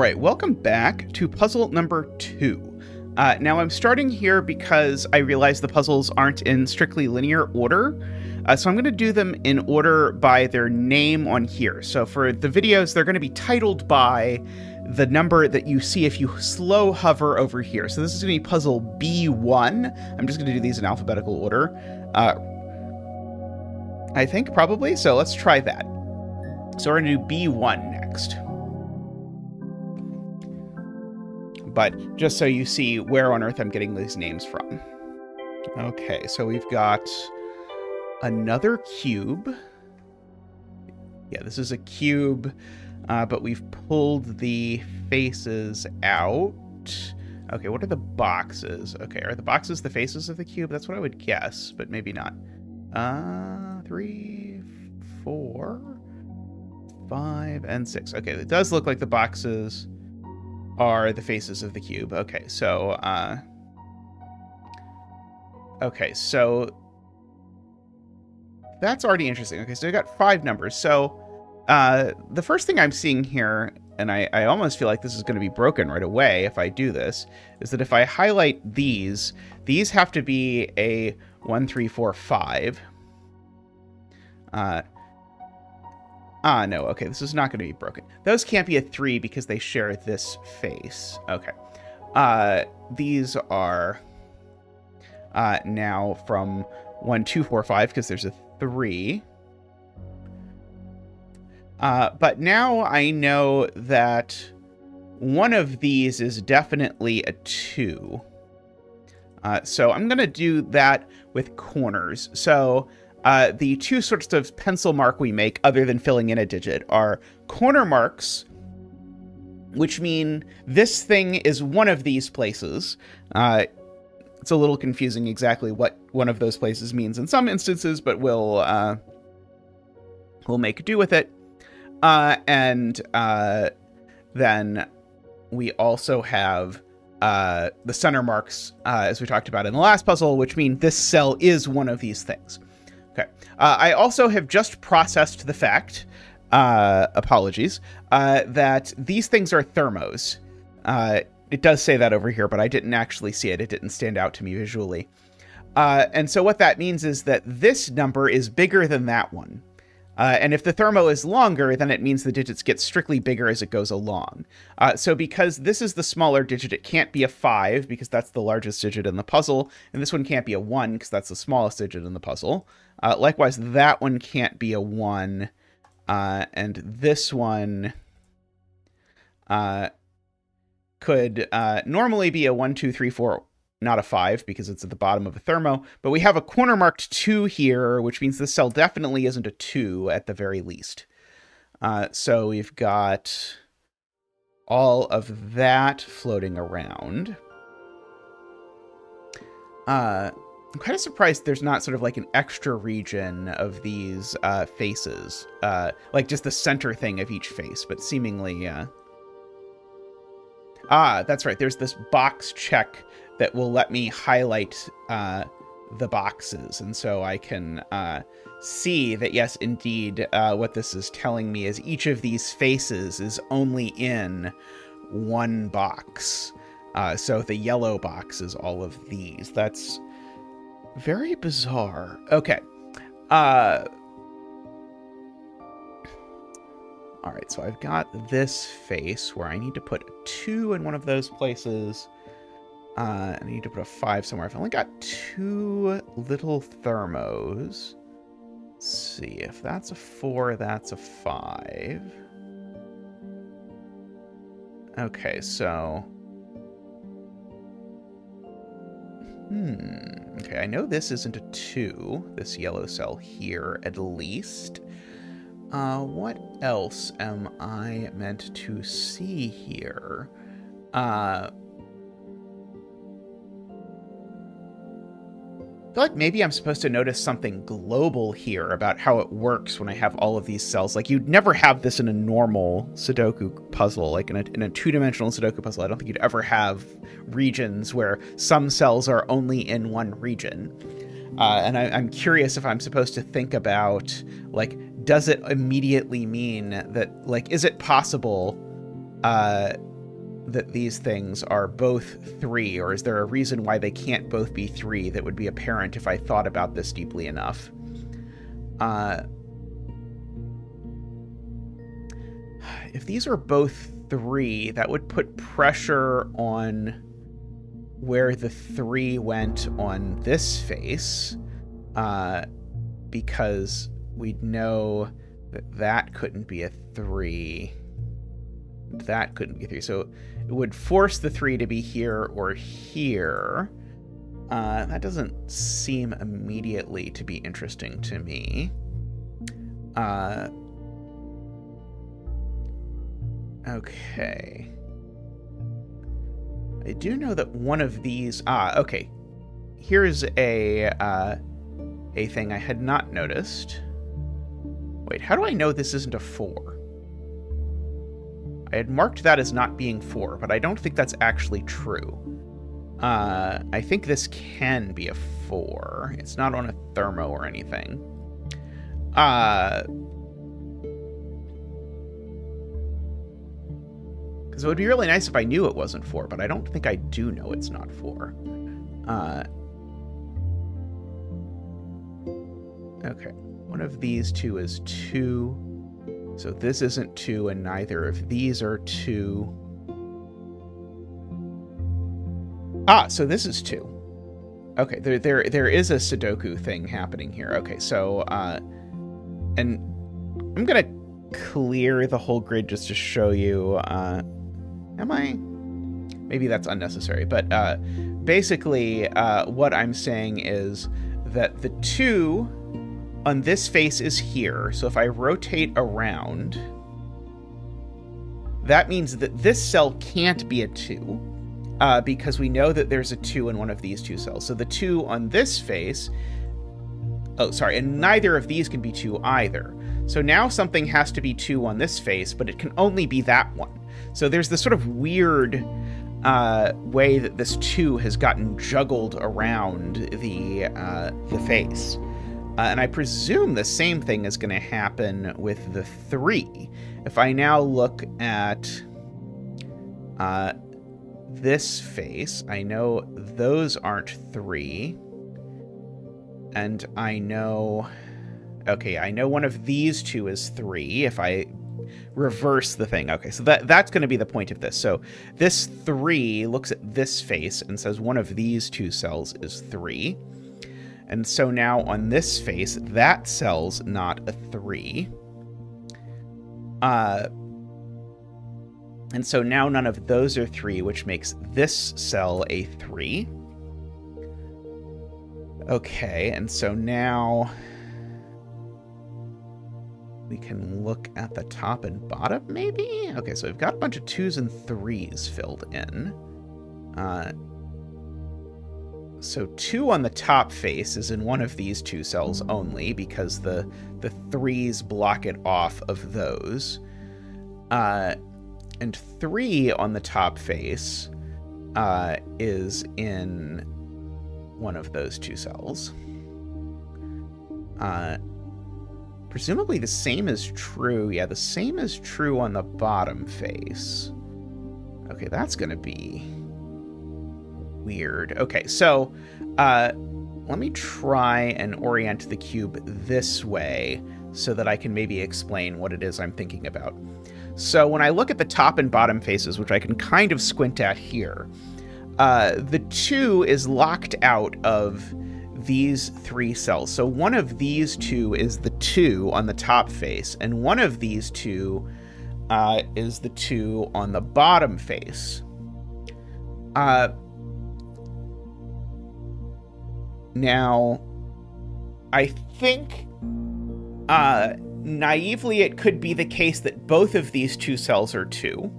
right, welcome back to puzzle number 2. Now I'm starting here because I realize the puzzles aren't in strictly linear order, so I'm going to do them in order by their name on here. So for the videos, they're going to be titled by the number that you see if you slow hover over here. So this is going to be puzzle B1. I'm just going to do these in alphabetical order. I think probably, so let's try that. So we're going to do B1 next. But just so you see where on earth I'm getting these names from. Okay, so we've got another cube. Yeah, this is a cube, but we've pulled the faces out. Okay, what are the boxes? Okay, are the boxes the faces of the cube? That's what I would guess, but maybe not. 3, 4, 5, and 6. Okay, it does look like the boxes are the faces of the cube. Okay, so that's already interesting. Okay, so I got 5 numbers. So the first thing I'm seeing here, and I almost feel like this is going to be broken right away if I do this, is that if I highlight these have to be a 1, 3, 4, 5. No, okay, this is not going to be broken. Those can't be a 3 because they share this face. Okay. These are now from 1, 2, 4, 5 because there's a 3. But now I know that one of these is definitely a 2. So I'm going to do that with corners. So the two sorts of pencil mark we make, other than filling in a digit, are corner marks, which mean this thing is one of these places. It's a little confusing exactly what one of those places means in some instances, but we'll make do with it. And then we also have the center marks, as we talked about in the last puzzle, which mean this cell is one of these things. Okay. I also have just processed the fact, apologies, that these things are thermos. It does say that over here, but I didn't actually see it. It didn't stand out to me visually. And so what that means is that this number is bigger than that one. And if the thermo is longer, then it means the digits get strictly bigger as it goes along. So because this is the smaller digit, it can't be a 5 because that's the largest digit in the puzzle. And this one can't be a 1 because that's the smallest digit in the puzzle. Likewise, that one can't be a 1. And this one could normally be a 1, 2, 3, 4, not a 5 because it's at the bottom of a thermo. But we have a corner marked 2 here, which means this cell definitely isn't a 2 at the very least. So we've got all of that floating around. I'm kind of surprised there's not sort of like an extra region of these faces, like just the center thing of each face, but seemingly, that's right. There's this box check that will let me highlight the boxes. And so I can see that, yes, indeed, what this is telling me is each of these faces is only in one box. So the yellow box is all of these. That's very bizarre. Okay. All right, so I've got this face where I need to put a 2 in one of those places. I need to put a 5 somewhere. I've only got 2 little thermos. Let's see, if that's a 4, that's a 5. Okay, so... Okay, I know this isn't a 2, this yellow cell here, at least. What else am I meant to see here? I feel like maybe I'm supposed to notice something global here about how it works when I have all of these cells. Like, you'd never have this in a normal Sudoku puzzle, like in a two-dimensional Sudoku puzzle. I don't think you'd ever have regions where some cells are only in one region. And I'm curious if I'm supposed to think about, like, does it immediately mean that, like, is it possible that these things are both 3, or is there a reason why they can't both be 3 that would be apparent if I thought about this deeply enough? If these are both 3, that would put pressure on where the 3 went on this face, because we'd know that that couldn't be a 3. That couldn't be 3. So it would force the 3 to be here or here. That doesn't seem immediately to be interesting to me. Okay. I do know that one of these... okay. Here's a thing I had not noticed. Wait, how do I know this isn't a 4? I had marked that as not being 4, but I don't think that's actually true. I think this can be a 4. It's not on a thermo or anything. Because it would be really nice if I knew it wasn't 4, but I don't think I do know it's not 4. Okay, one of these 2 is 2. So this isn't 2, and neither of these are 2. So this is 2. Okay, there is a Sudoku thing happening here. Okay, so, and I'm gonna clear the whole grid just to show you, am I? Maybe that's unnecessary, but, basically, what I'm saying is that the 2 on this face is here, so if I rotate around, that means that this cell can't be a 2, because we know that there's a 2 in one of these 2 cells. So the 2 on this face, oh, sorry, and neither of these can be 2 either. So now something has to be 2 on this face, but it can only be that one. So there's this sort of weird way that this 2 has gotten juggled around the face. And I presume the same thing is going to happen with the 3. If I now look at this face, I know those aren't 3. And I know... Okay, I know one of these 2 is 3 if I reverse the thing. Okay, so that's going to be the point of this. So this 3 looks at this face and says one of these 2 cells is 3. And so now on this face, that cell's not a 3. And so now none of those are 3, which makes this cell a 3. Okay, and so now we can look at the top and bottom, maybe? Okay, so we've got a bunch of 2s and 3s filled in. So 2 on the top face is in one of these 2 cells only, because the 3s block it off of those. And 3 on the top face is in one of those 2 cells. Presumably the same is true. Yeah, the same is true on the bottom face. Okay, that's going to be weird. Okay, so let me try and orient the cube this way so that I can maybe explain what it is I'm thinking about. So when I look at the top and bottom faces, which I can kind of squint at here, the 2 is locked out of these 3 cells. So one of these 2 is the 2 on the top face, and one of these 2 is the 2 on the bottom face. Now, I think naively it could be the case that both of these 2 cells are 2.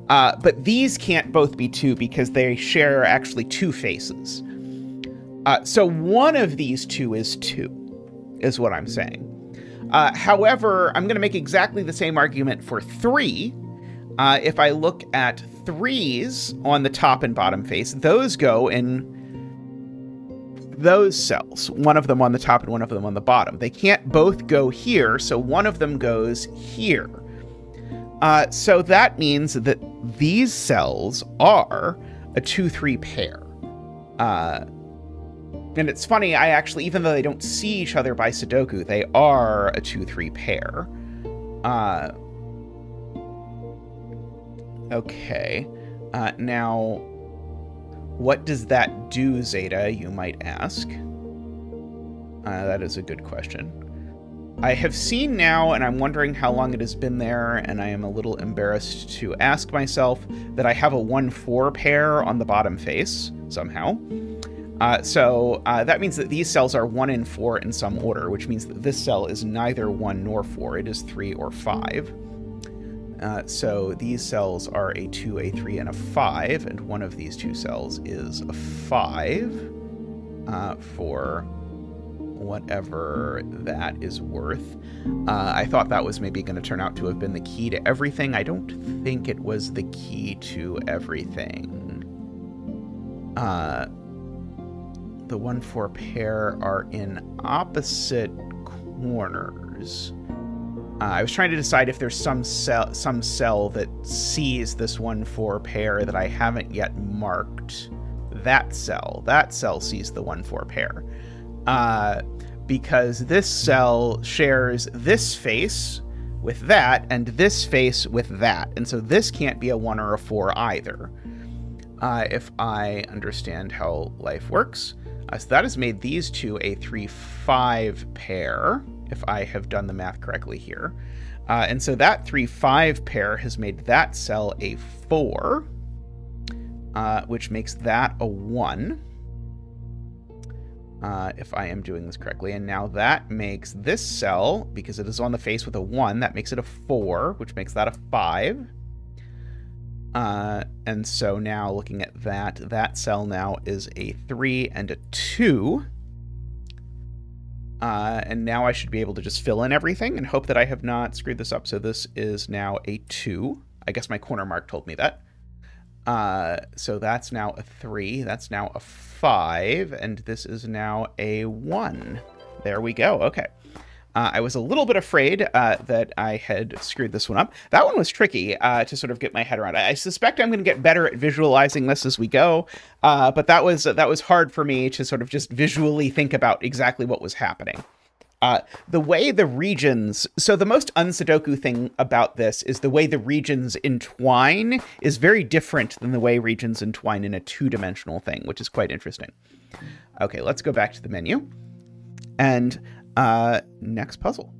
But these can't both be 2 because they share actually 2 faces. So one of these 2 is 2, is what I'm saying. However, I'm going to make exactly the same argument for 3. If I look at 3s on the top and bottom face, those go in those cells, one of them on the top and one of them on the bottom. They can't both go here, so one of them goes here. So that means that these cells are a 2-3 pair. And it's funny, I actually, even though they don't see each other by Sudoku, they are a 2-3 pair. Okay. Now, what does that do, Zeta, you might ask? That is a good question. I have seen now, and I'm wondering how long it has been there, and I am a little embarrassed to ask myself, that I have a 1-4 pair on the bottom face, somehow. So that means that these cells are 1 and 4 in some order, which means that this cell is neither 1 nor 4. It is 3 or 5. So these cells are a 2, a 3, and a 5, and one of these two cells is a 5 for whatever that is worth. I thought that was maybe going to turn out to have been the key to everything. I don't think it was the key to everything. The 1-4 pair are in opposite corners. I was trying to decide if there's some cell that sees this 1-4 pair that I haven't yet marked. That cell sees the 1-4 pair. Because this cell shares this face with that and this face with that. And so this can't be a 1 or a 4 either. If I understand how life works. So that has made these two a 3-5 pair, if I have done the math correctly here. And so that 3-5 pair has made that cell a 4, which makes that a 1, if I am doing this correctly. And now that makes this cell, because it is on the face with a 1, that makes it a 4, which makes that a 5. And so now looking at that cell now is a 3 and a 2. And now I should be able to just fill in everything and hope that I have not screwed this up. So this is now a 2. I guess my corner mark told me that. So that's now a 3. That's now a 5. And this is now a 1. There we go. Okay. I was a little bit afraid that I had screwed this one up. That one was tricky to sort of get my head around. I suspect I'm going to get better at visualizing this as we go, but that was hard for me to sort of just visually think about exactly what was happening. The way the regions... So the most un-Sudoku thing about this is the way the regions entwine is very different than the way regions entwine in a two-dimensional thing, which is quite interesting. Okay, let's go back to the menu. And... next puzzle.